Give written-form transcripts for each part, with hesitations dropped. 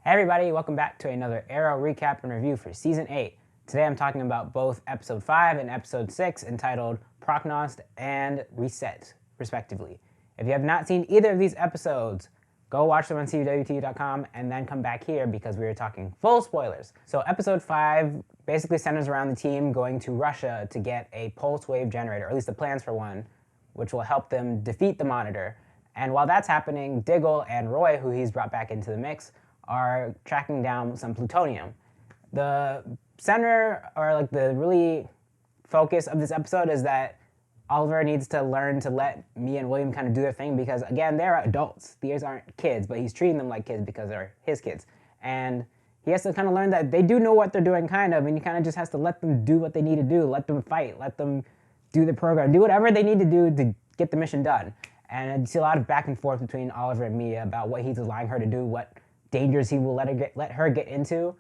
Hey everybody, welcome back to another Arrow recap and review for Season 8. Today I'm talking about both Episode 5 and Episode 6 entitled Prochnost and Reset, respectively. If you have not seen either of these episodes, go watch them on CWT.com and then come back here because we are talking full spoilers. So Episode 5 basically centers around the team going to Russia to get a pulse wave generator, or at least the plans for one, which will help them defeat the Monitor. And while that's happening, Diggle and Roy, who he's brought back into the mix, are tracking down some plutonium. The center, or like the really focus of this episode, is that Oliver needs to learn to let Mia and William kind of do their thing because, again, they're adults. These aren't kids, but he's treating them like kids because they're his kids. And he has to kind of learn that they do know what they're doing, kind of, and he kind of just has to let them do what they need to do, let them fight, let them do the program, do whatever they need to do to get the mission done. And you see a lot of back and forth between Oliver and Mia about what he's allowing her to do, what dangers he will let her get into.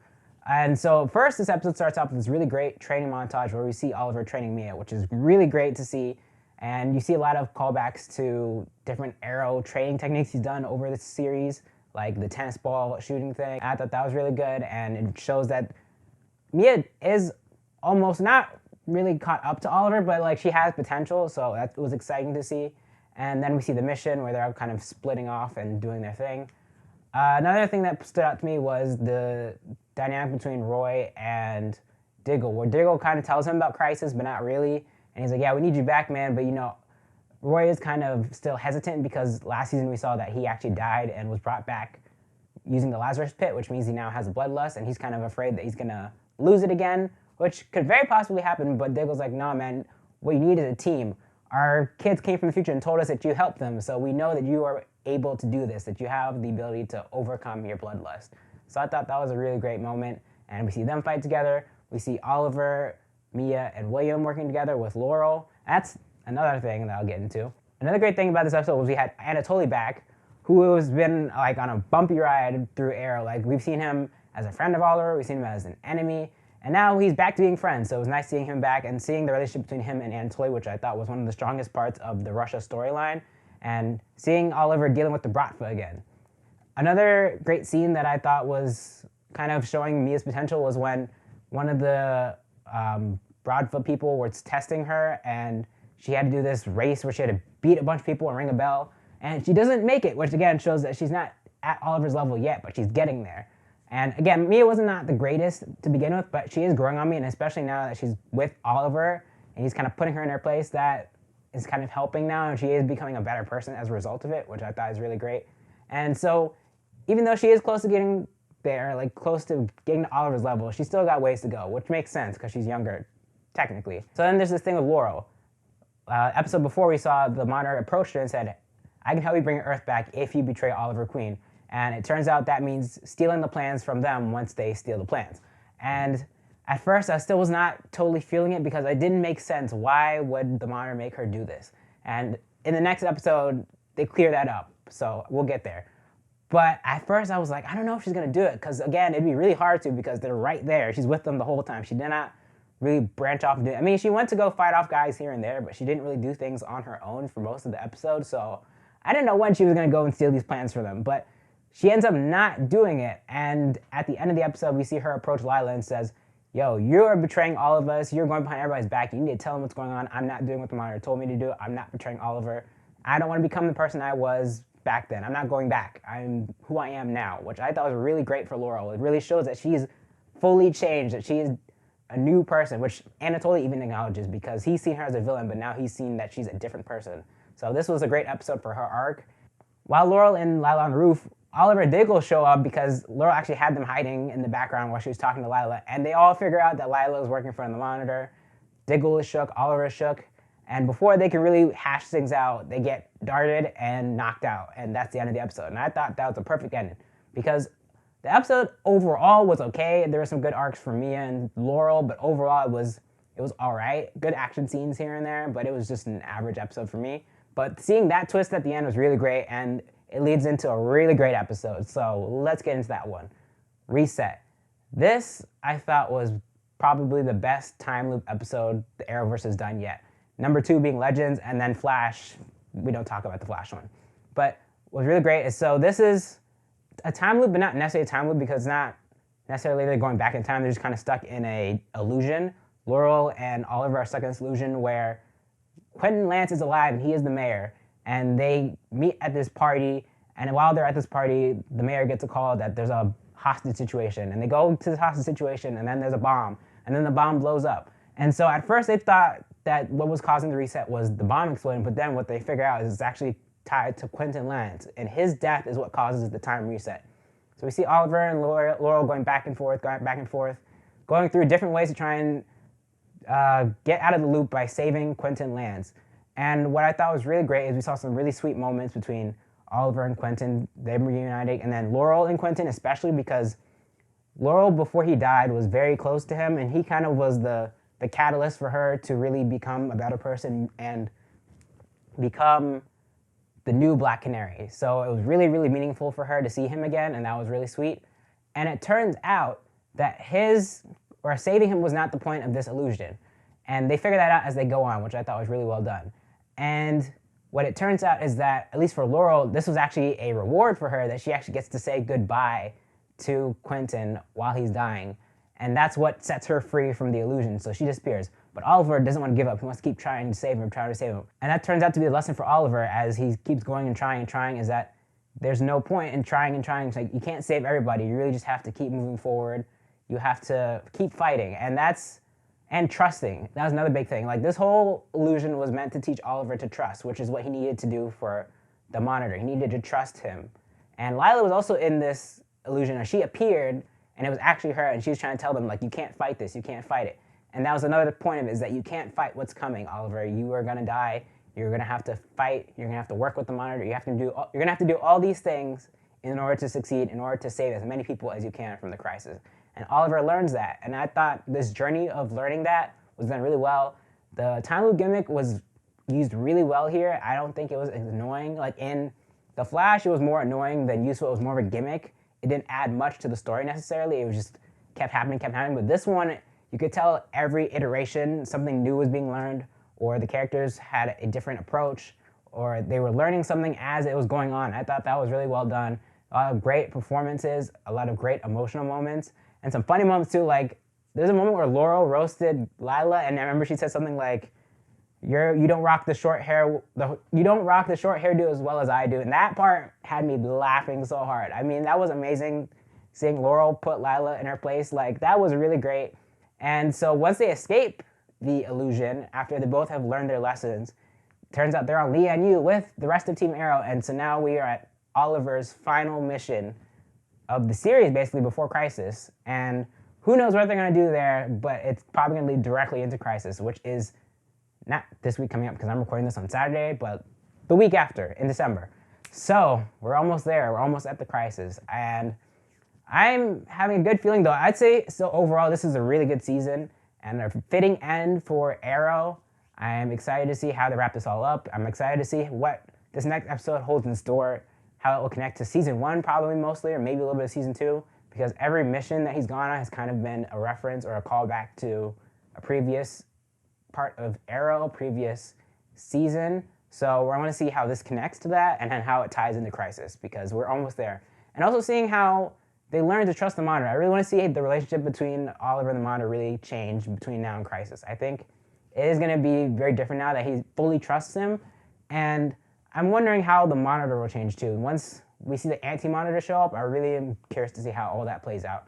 And so first, this episode starts off with this really great training montage where we see Oliver training Mia, which is really great to see. And you see a lot of callbacks to different Arrow training techniques he's done over this series, like the tennis ball shooting thing. I thought that was really good, and it shows that Mia is almost not really caught up to Oliver, but like she has potential, so that was exciting to see. And then we see the mission where they're kind of splitting off and doing their thing. Another thing that stood out to me was the dynamic between Roy and Diggle, where Diggle kind of tells him about Crisis, but not really. And he's like, yeah, we need you back, man. But, you know, Roy is kind of still hesitant because last season we saw that he actually died and was brought back using the Lazarus Pit, which means he now has a bloodlust, and he's kind of afraid that he's going to lose it again, which could very possibly happen. But Diggle's like, no, man, what you need is a team. Our kids came from the future and told us that you helped them, so we know that you are able to do this, that you have the ability to overcome your bloodlust. So I thought that was a really great moment, and we see them fight together. We see Oliver, Mia, and William working together with Laurel. That's another thing that I'll get into. Another great thing about this episode was we had Anatoly back, who has been like on a bumpy ride through Arrow. Like, we've seen him as a friend of Oliver, we've seen him as an enemy, and now he's back to being friends. So it was nice seeing him back and seeing the relationship between him and Anatoly, which I thought was one of the strongest parts of the Russia storyline, and seeing Oliver dealing with the Bratva again. Another great scene that I thought was kind of showing Mia's potential was when one of the Bratva people was testing her, and she had to do this race where she had to beat a bunch of people and ring a bell, and she doesn't make it, which again shows that she's not at Oliver's level yet, but she's getting there. And again, Mia wasn't not the greatest to begin with, but she is growing on me, and especially now that she's with Oliver and he's kind of putting her in her place, that is kind of helping now, and she is becoming a better person as a result of it, which I thought is really great. And so even though she is close to getting there, like close to getting to Oliver's level, she's still got ways to go, which makes sense because she's younger, technically. So then there's this thing with Laurel. Episode before, we saw the Monitor approached her and said, I can help you bring Earth back if you betray Oliver Queen. And it turns out that means stealing the plans from them once they steal the plans. And at first, I still was not totally feeling it because it didn't make sense. Why would the Monitor make her do this? And in the next episode, they clear that up. So we'll get there. But at first, I was like, I don't know if she's going to do it. Because again, it'd be really hard to because they're right there. She's with them the whole time. She did not really branch off and do it. I mean, she went to go fight off guys here and there, but she didn't really do things on her own for most of the episode. So I didn't know when she was going to go and steal these plans for them. But she ends up not doing it. And at the end of the episode, we see her approach Lila and says, yo, you're betraying all of us. You're going behind everybody's back. You need to tell them what's going on. I'm not doing what the Monitor told me to do. I'm not betraying Oliver. I don't want to become the person I was back then. I'm not going back. I'm who I am now, which I thought was really great for Laurel. It really shows that she's fully changed, that she is a new person, which Anatoly even acknowledges because he's seen her as a villain, but now he's seen that she's a different person. So this was a great episode for her arc. While Laurel and Lila on the roof, Oliver and Diggle show up because Laurel actually had them hiding in the background while she was talking to Lila, and they all figure out that Lila is working for the Monitor. Diggle is shook, Oliver is shook, and before they can really hash things out, they get darted and knocked out, and that's the end of the episode. And I thought that was a perfect ending because the episode overall was okay. There were some good arcs for Mia and Laurel, but overall it was all right. Good action scenes here and there, but it was just an average episode for me. But seeing that twist at the end was really great, and it leads into a really great episode. So let's get into that one. Reset. This, I thought, was probably the best time loop episode the Arrowverse has done yet. Number 2 being Legends, and then Flash. We don't talk about the Flash one. But what's really great is, so this is a time loop, but not necessarily a time loop because it's not necessarily they're going back in time. They're just kind of stuck in a illusion. Laurel and Oliver are stuck in this illusion where Quentin Lance is alive and he is the mayor, and they meet at this party, and while they're at this party, the mayor gets a call that there's a hostage situation, and they go to this hostage situation, and then there's a bomb, and then the bomb blows up. And so at first they thought that what was causing the reset was the bomb exploding, but then what they figure out is it's actually tied to Quentin Lance, and his death is what causes the time reset. So we see Oliver and Laurel going back and forth, going through different ways to try and get out of the loop by saving Quentin Lance. And what I thought was really great is we saw some really sweet moments between Oliver and Quentin, them reuniting, and then Laurel and Quentin, especially because Laurel, before he died, was very close to him, and he kind of was the catalyst for her to really become a better person and become the new Black Canary. So it was really, really meaningful for her to see him again, and that was really sweet. And it turns out that saving him was not the point of this illusion. And they figure that out as they go on, which I thought was really well done. And what it turns out is that, at least for Laurel, this was actually a reward for her, that she actually gets to say goodbye to Quentin while he's dying. And that's what sets her free from the illusion, so she disappears. But Oliver doesn't want to give up. He wants to keep trying to save him. And that turns out to be a lesson for Oliver as he keeps going and trying, is that there's no point in trying. It's like, you can't save everybody. You really just have to keep moving forward. You have to keep fighting. And trusting. That was another big thing. Like, this whole illusion was meant to teach Oliver to trust, which is what he needed to do for the Monitor. He needed to trust him. And Lila was also in this illusion. She appeared, and it was actually her, and she was trying to tell them, like, you can't fight this. You can't fight it. And that was another point of it, is that you can't fight what's coming, Oliver. You are going to die. You're going to have to fight. You're going to have to work with the Monitor. You're going to have to do all these things in order to succeed, in order to save as many people as you can from the crisis. And Oliver learns that. And I thought this journey of learning that was done really well. The time loop gimmick was used really well here. I don't think it was annoying. Like in The Flash, it was more annoying than useful. It was more of a gimmick. It didn't add much to the story necessarily. It was just kept happening. But this one, you could tell every iteration something new was being learned, or the characters had a different approach, or they were learning something as it was going on. I thought that was really well done. A lot of great performances, a lot of great emotional moments, and some funny moments too. Like, there's a moment where Laurel roasted Lila, and I remember she said something like, you don't rock the short hairdo as well as I do. And that part had me laughing so hard. I mean, that was amazing, seeing Laurel put Lila in her place. Like, that was really great. And so once they escape the illusion, after they both have learned their lessons, turns out they're on Lian-yu with the rest of Team Arrow. And so now we are at Oliver's final mission of the series, basically, before Crisis. And who knows what they're going to do there, but it's probably going to lead directly into Crisis, which is not this week coming up because I'm recording this on Saturday, but the week after, in December. So we're almost there. We're almost at the Crisis. And I'm having a good feeling, though. I'd say, so overall, this is a really good season and a fitting end for Arrow. I'm excited to see how they wrap this all up. I'm excited to see what this next episode holds in store, how it will connect to Season 1 probably mostly, or maybe a little bit of Season 2, because every mission that he's gone on has kind of been a reference or a callback to a previous part of Arrow, previous season. So we're going to see how this connects to that and then how it ties into Crisis, because we're almost there. And also seeing how they learn to trust the Monitor. I really want to see the relationship between Oliver and the Monitor really change between now and Crisis. I think it is going to be very different now that he fully trusts him. And I'm wondering how the Monitor will change too. Once we see the anti-Monitor show up, I really am curious to see how all that plays out.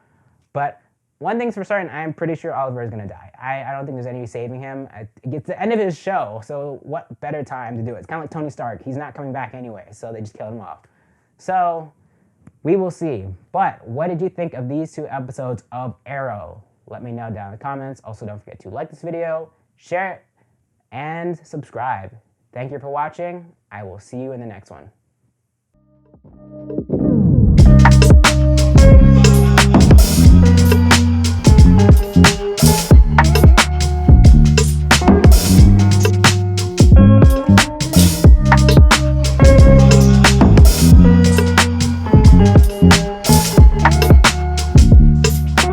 But one thing's for certain, I'm pretty sure Oliver is going to die. I don't think there's any saving him. It gets the end of his show, so what better time to do it? It's kind of like Tony Stark. He's not coming back anyway, so they just killed him off. So we will see. But what did you think of these 2 episodes of Arrow? Let me know down in the comments. Also, don't forget to like this video, share it, and subscribe. Thank you for watching. I will see you in the next one.